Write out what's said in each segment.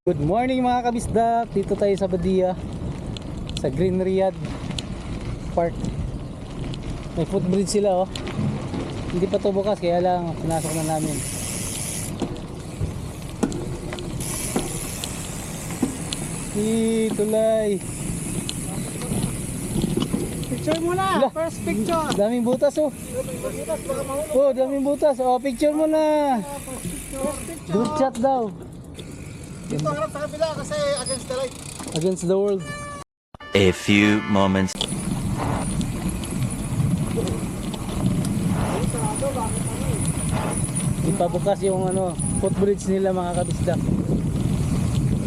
Good morning mga kabisdak. Dito tayo sa Badia, sa Green Riyadh Park. May footbridge sila oh. Hindi pa to bukas kaya lang pinasok na namin. Tulay. Picture mo na, first picture. Daming butas oh. Oh, daming butas. Oh, picture mo na. Group chat daw. Dito harap sa kabila kasi against the light. Against the world. A few moments. Hindi pa bukas yung footbridge nila mga kabisdak.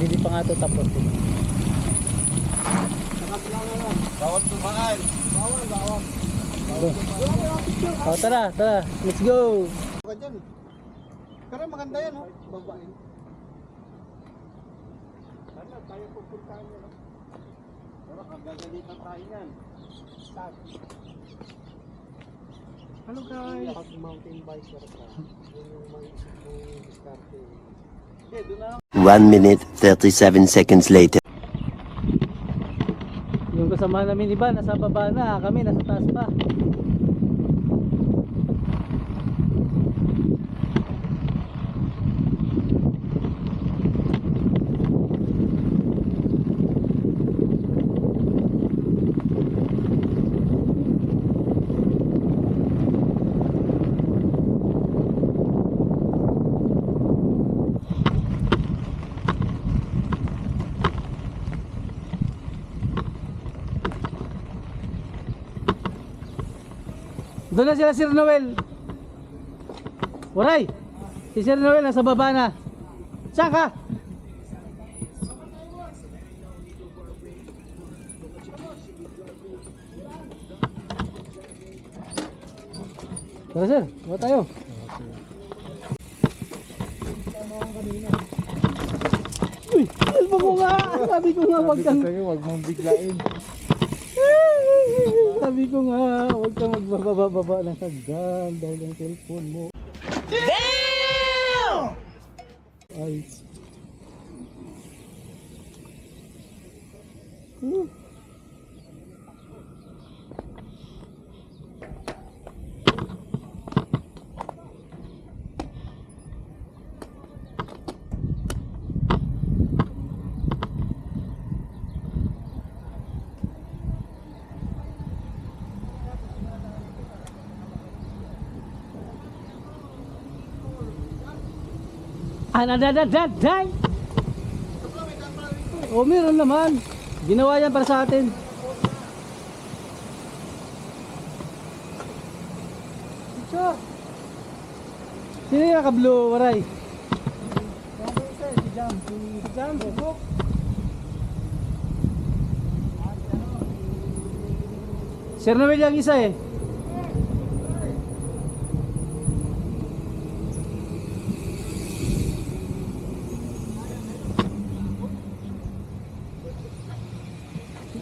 Hindi pa nga ito tapos. Bawal tumaan. Bawal. Oh, tara, let's go. Ganyan. Pero maganda yan, oh. Babae. Ano, tayo pupuntahan yan, oh. Pero kagagalitan tayo yan. Start. Hello guys. Pag mountain biker ka, yun yung may diskarte. Okay, doon na. 1 minute 37 seconds later. Yung kasama namin iba nasa baba na, kami nasa taas pa. Doon na sila Sir Noel. Waray! Si Sir Noel nasa baba na. Saan ka? Tara sir, bawa tayo. Uy, elbow ko nga! Sabi ko nga wag kang... Wag mong biglain. Sabi ko nga, huwag kang magbababa ng hagdan dahil ang cellphone mo. Damn! Ay. Anadadadaday! Oh, meron naman. Ginawa yan para sa atin. Sino yung naka-blue, Waray? Si Jam, si Book. Sir Noel yung isa eh.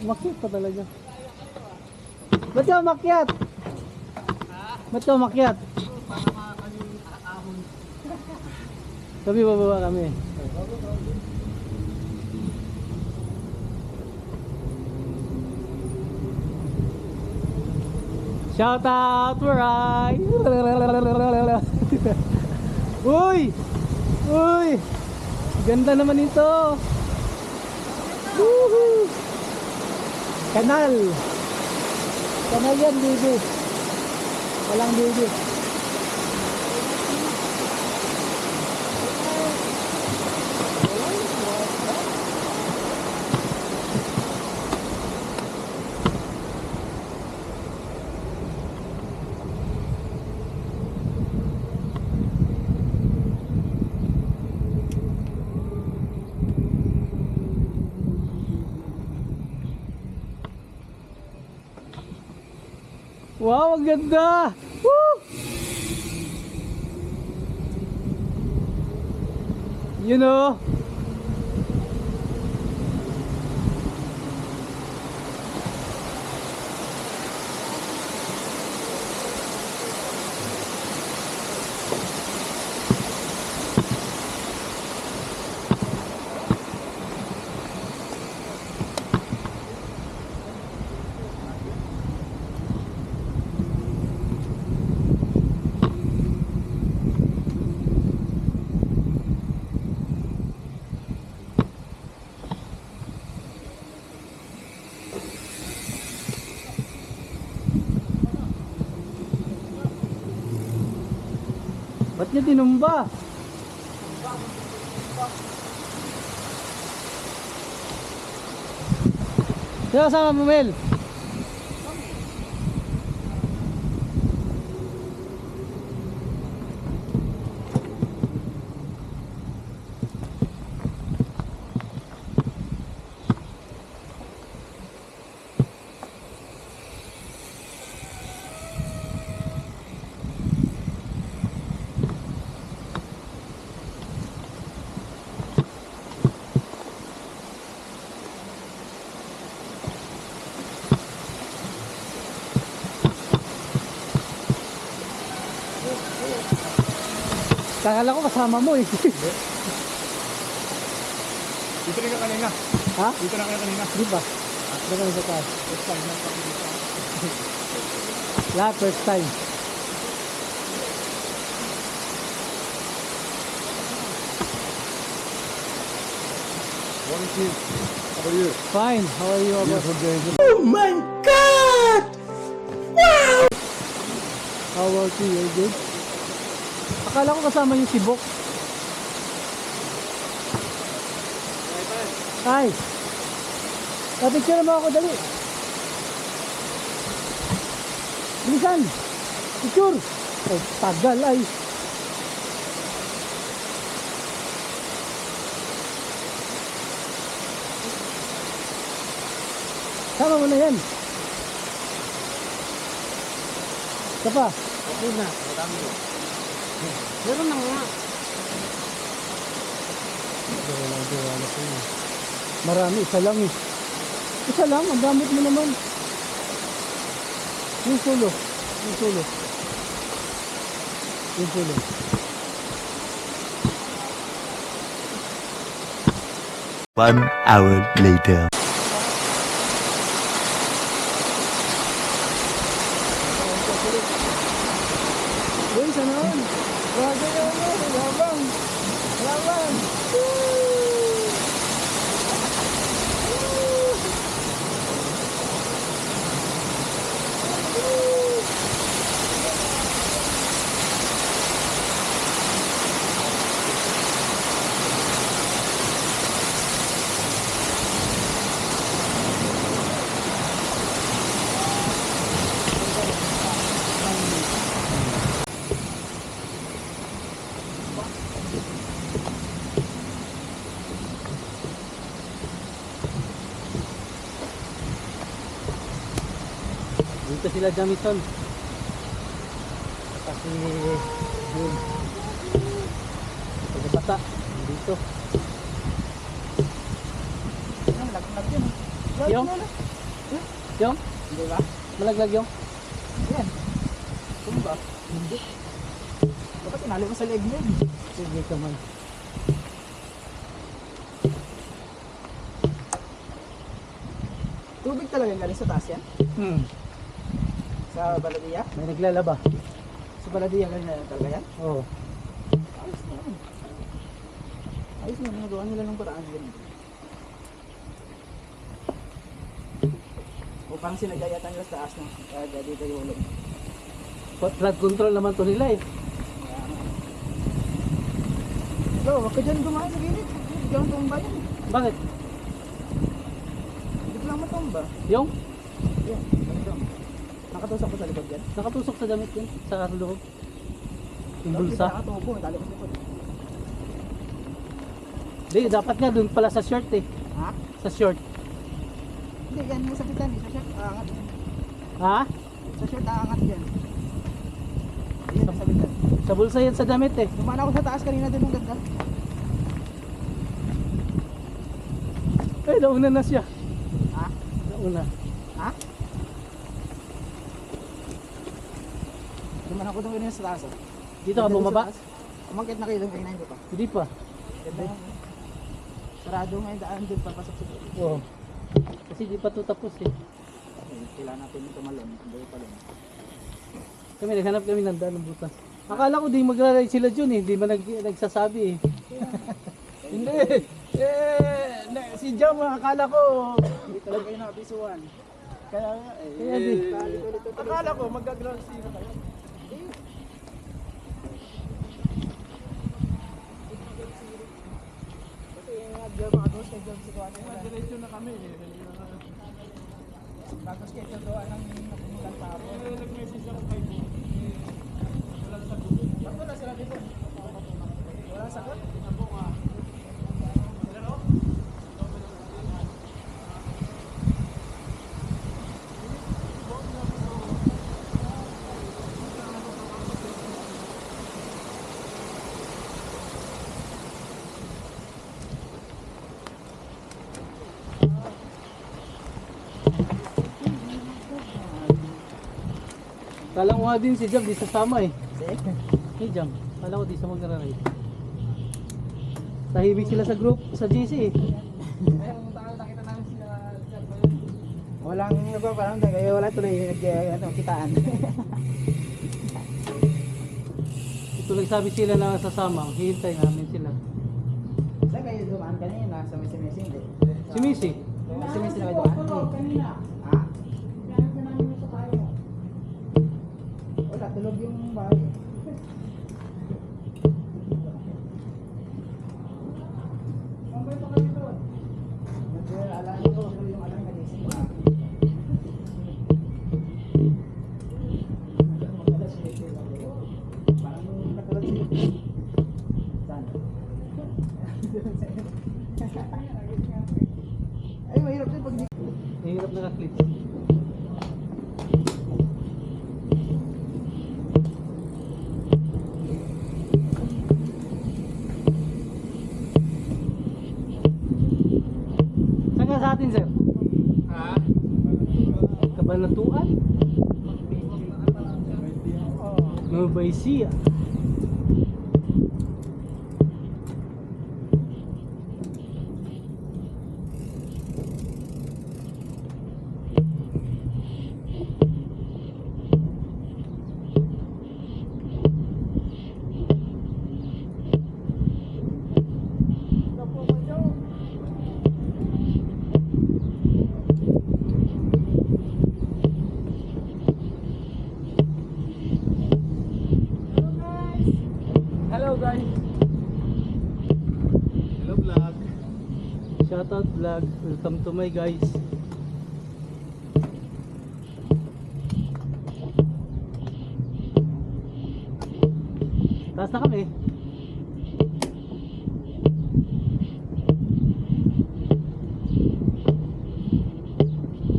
Umakyat pa talaga. Ba't ka umakyat? Ba't ka umakyat? Kami bababa kami. Shout out Waray! Uy! Uy! Ganda naman ito! Woohoo! Kanal yan baby. Walang baby. Wow, ang ganda! Woo! You know, niya tinumba? Sino kasama mo, Mel? Kakala ko kasama mo eh. Dito rin ka kanina. Ha? Dito na kayo kanina. Di ba? Di ba sa taas? First time lang kami dito. Lahat first time. Morning, Chief. How are you? Fine. How are you, Agos? Oh my god! How about you? You're good? Akala ko kasama yung si Bok. Hi. Papicture mo ako, dali. Bilisan. Picture. Ay, tagal ay. Sama mo na yan. Isa pa. Okay na. Madami mo. Meron na nga. Marami, isa lang eh. Isa lang, ang gamit mo naman. Yung sulo. Yung sulo. Yung sulo. One hour later. Uy, saan? Bagay ako, labang. Labang. Dito sila Jamison. Kasi yun. Pagkabata. Dito. Malaglag yun. Yung? Yung? Hindi ba? Malaglag yung? Yan. Tumba. Hindi. Dapat tinali mo sa leg mo. Sige ka man. Tubig talaga galing sa taas yan? Sa Baladiya? May naglalaba. Sa Baladiya galing na talaga yan? Oo. Ayos na yan. Ayos na, nagawa nila ng paraan yan. O parang sinagayatan nila sa taas no? Kaya dito yung ulo. Flood control naman to nila eh. So, wag ka dyan gumain sa gilid. Hindi ka lang tumba yan. Bakit? Hindi ka lang matumba. Yung? Yan, ganito. Nakatusok ko sa likod yan. Nakatusok sa damit yun. Sa loob. Yung Tapos bulsa. nakatubo, tali ko sa likod. Di, dapat nga dun pala sa short eh. Ha? Sa short. Hindi, yan yung sabitan eh. Sa shirt, aangat yan. Ha? Sa shirt, aangat yan. Yan ang sabitan. Sa bulsa yan sa damit eh. Dumaan ako sa taas kanina din ng ganda. Eh, nauna na siya. Ha? Nauna. Ha? Dumaan ako doon kanina sa taas. Oh. Dito ka bumaba? Umakit na kayo doon kanina, hindi pa. Hindi pa. Ganda yan. Sarado nga yung daan doon, papasok sa doon. Oo. Kasi di pa to tapos eh. Kailangan natin yung tumalon, hindi pa lang. Kami naghanap kami ng daan ng butas. Akala ko di magra-ride sila dyan eh. Di ba nagsasabi eh. Hindi! Si Jam, akala ko hindi talaga kayo nakapisuan. Kaya Kaya di. akala ko magaground zero kayo. bago schedule si Kuan. Diretso na kami eh. Bago schedule doon ang nakumulan pa ako. Nag-message ako kay Bo. Walang sagot. Ba't wala sila dito? Walang sagot? Ako nga. Hello? Kala ko nga din si Jam di sasama eh. Si Jam, kala ko di sa magra-ride. Tahimik sila sa group, sa GC eh. Walang iba parang kaya wala tuloy nagkitaan. Ito nagsabi sila na sasama, hihintay namin sila. Saan kayo dumaan kanina? Sa Misi hindi? Si Missy, Sa Misi na kayo dumaan? Kanina. Ha? Wala, tulog yung bahay. Mambay pa kami doon. Alam ko, yung alam nagising pa. Parang katulad siya. Saan? Ay, mahirap din pag nahihirap na ka-clip. Saan ka sa atin, sir? Ha? Kabanatuan? Nueva Ecija. Hello guys. Hello vlog. Shoutout vlog. Welcome to my guys. Taas na kami.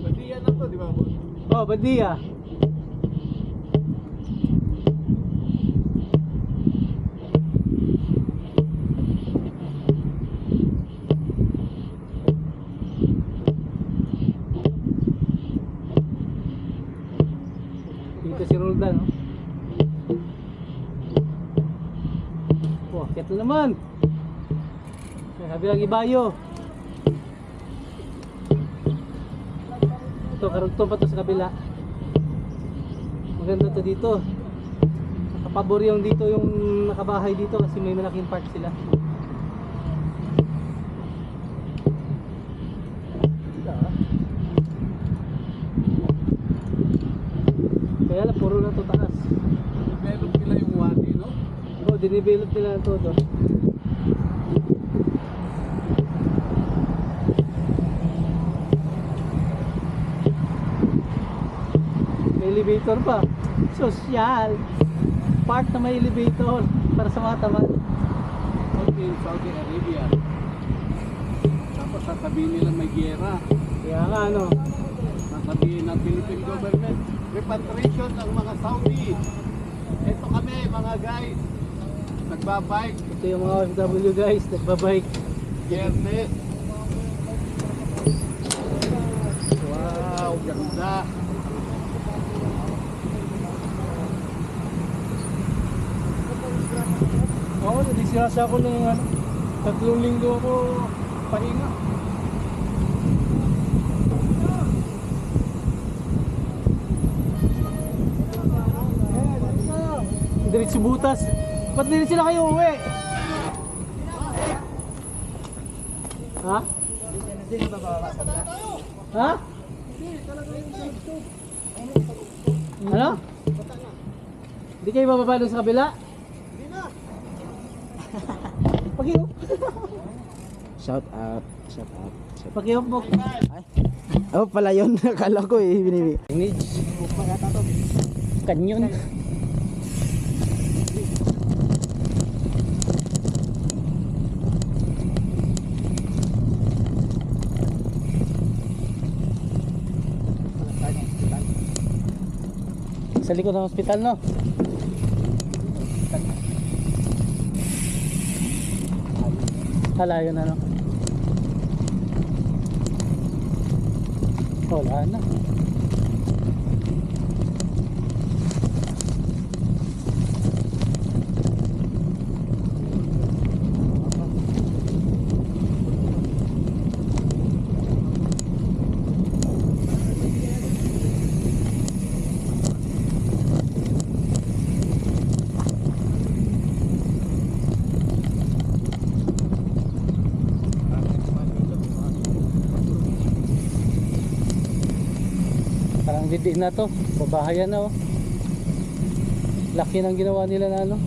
Badiyan na to, di ba? Oh, Badia. Dito si Roldan, no? Oh, akit na naman. Sabi lang ibayo. Ito, karugtong pa to sa kabila. Maganda to dito. Nakapabor yung dito yung nakabahay dito kasi may malaking park sila. Kaya lang, puro na to taas. Develop nila yung wadi, no? Oo, dinevelop nila na todo. May elevator pa. Social. Park na may elevator para sa mga tamad. Okay, in Saudi Arabia. Tapos sasabihin nila may gera. Kaya nga ano, Sasabihin ng Philippine government, repatriation ng mga Saudi. Ito kami mga guys. Nagbabike. ito yung mga OFW guys, nagbabike. Viernes. Wow, ganda. Oo, nagsiasa ako ng 3 linggo ako pahinga. Diretso butas. Ba't din sila kayo uwi? Ha? Ha? Ano? Hindi kayo bababa doon sa kabila? Pag-iyo. Shout out. Shout out. Shout out. Pakiumpok. Ay. Oh, pala yun. Akala ko eh. Binibi. Image. Kanyon. Sa likod ng ospital, no? Halayo na, no? Wala na. Parang didi na to, babahayan na oh. Laki ng ginawa nila na ano,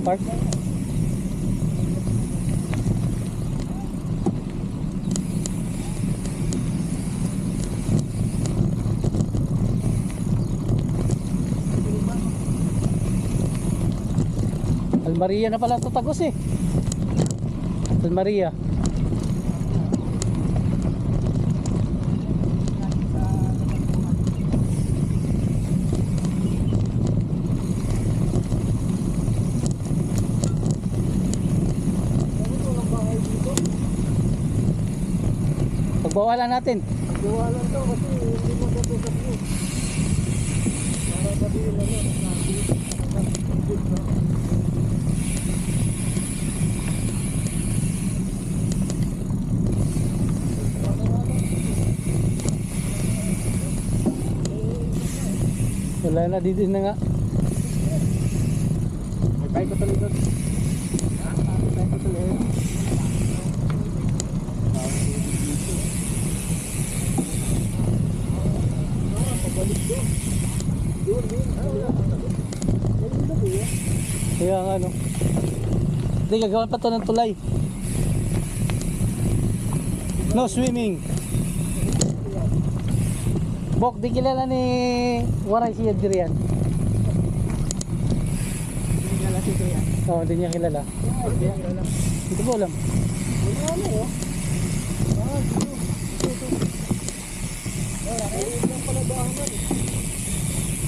park. Almaria na pala ito tagos eh. Almaria. Pagbawalan natin. Pagbawalan daw kasi hindi mo dito sa view. Para sabihin na Wala na, dito na nga. may bike ko tuloy doon. May bike ko tuloy. Kaya nga ano. Hindi, gagawan pa to ng tulay. No swimming. Bok, di kilala ni Waray si Adrian. Hindi nga lang ito yan. Oo, di niya kilala. Hindi nga lang. Hindi ko alam. Wala ano yun? Lang pala daanan.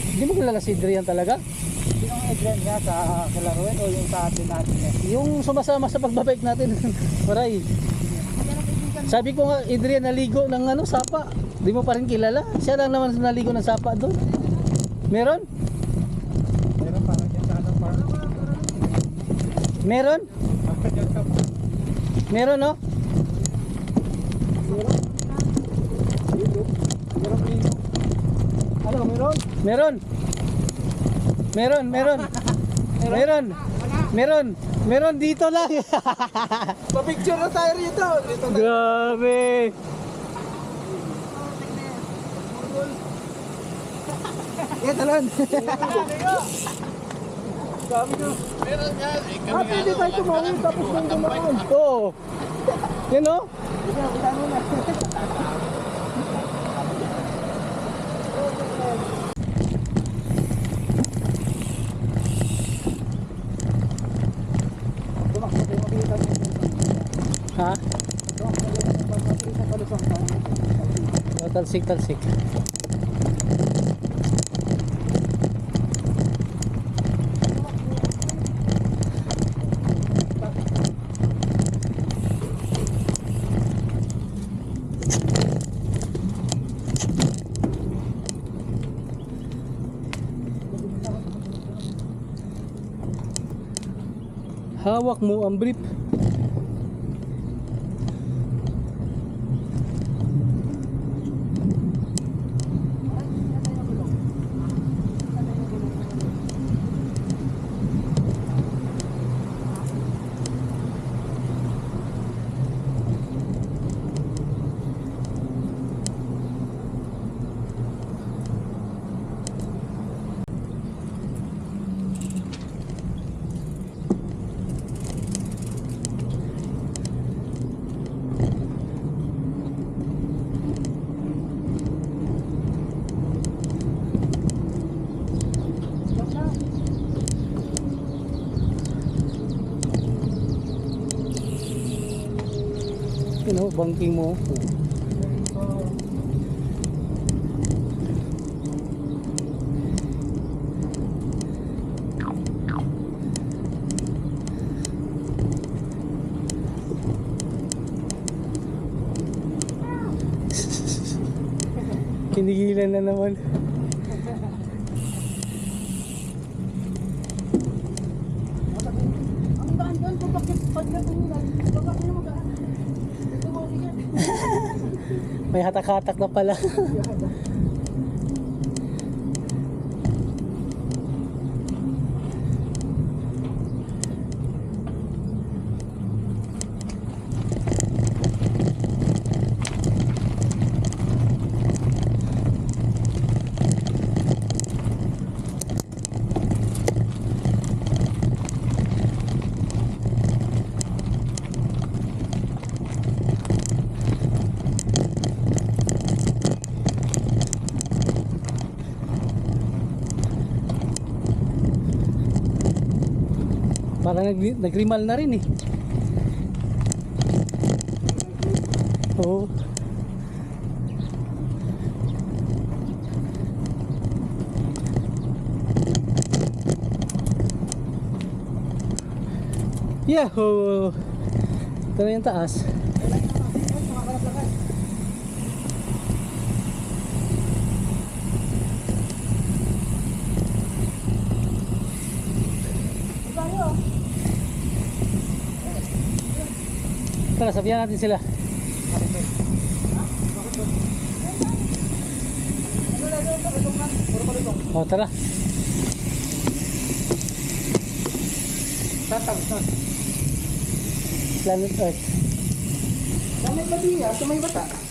Hindi mo kilala si Adrian talaga? Sino ang Adrian nga sa Kalaruan o yung sa atin natin eh? Yung sumasama sa pagbabike natin. Waray. Sabi ko nga, Adrian naligo ng ano, sapa. Di mo pa rin kilala? Siya lang naman naligo ng sapa doon. Meron? Meron parang dyan sa anong parang. Meron? Meron, no? Ano, meron? Meron. Meron, meron. Meron. Meron. Meron dito lang. Pa-picture na tayo rito. Dito na. Grabe. Eh, talon. Dami nyo. Meron nga. Pwede tayo tumawin tapos nang dumaan. Oo. Yan, no? Kita mo na. Ha? Oh, talsik, talsik. Hawak mo ang brief. You know, banking mo. Kinigilan na naman. Ang daan doon, pagkakit mo na. Pagkakit mo na. Ito mo, sige. May hatak-hatak na pala. Parang nagrimal na rin eh. Oo. Yahoo! Ito na yung taas. Tara, sabihan natin sila. O, tara. Planet Earth. Dami ba diya? Sa may bata?